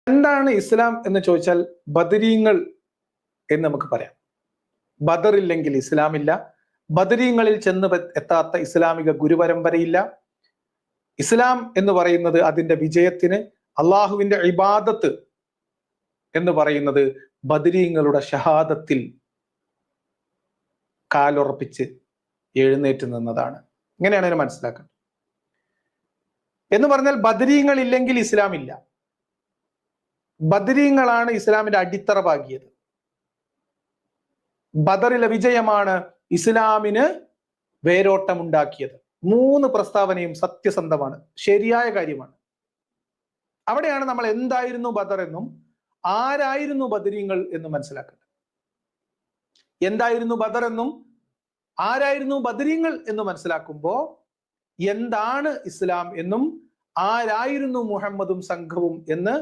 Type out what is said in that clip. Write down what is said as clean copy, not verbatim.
എന്താണ് ഇസ്ലാം എന്ന് ചോദിച്ചാൽ ബദരീങ്ങൾ എന്ന് നമുക്ക് പറയാം. ബദർ ഇല്ലെങ്കിൽ ഇസ്ലാം ഇല്ല. ബദരീങ്ങളിൽ ചെന്ന് എത്താത്ത ഇസ്ലാമിക ഗുരുപരമ്പരയില്ല. ഇസ്ലാം എന്ന് പറയുന്നത് അതിന്റെ വിജയത്തിന്, അള്ളാഹുവിന്റെ ഇബാദത്ത് എന്ന് പറയുന്നത് ബദരീങ്ങളുടെ ഷഹാദത്തിൽ കാലുറപ്പിച്ച് എഴുന്നേറ്റ് നിന്നതാണ്. ഇങ്ങനെയാണ് അതിനെ മനസ്സിലാക്കുന്നത്. എന്ന് പറഞ്ഞാൽ ബദരീങ്ങൾ ഇല്ലെങ്കിൽ ഇസ്ലാം ഇല്ല. ബദരീങ്ങളാണ് ഇസ്ലാമിന്റെ അടിത്തറ പാകിയത്. ബദറിലെ വിജയമാണ് ഇസ്ലാമിന് വേരോട്ടമുണ്ടാക്കിയത്. 3 പ്രസ്താവനയും സത്യസന്ധമാണ്, ശരിയായ കാര്യമാണ്. അവിടെയാണ് നമ്മൾ എന്തായിരുന്നു ബദർ എന്നും ആരായിരുന്നു ബദരീങ്ങൾ എന്നും മനസ്സിലാക്കേണ്ടത്. എന്തായിരുന്നു ബദർ എന്നും ആരായിരുന്നു ബദരീങ്ങൾ എന്നും മനസ്സിലാക്കുമ്പോൾ എന്താണ് ഇസ്ലാം എന്നും ആരായിരുന്നു മുഹമ്മദും സംഘവും എന്ന്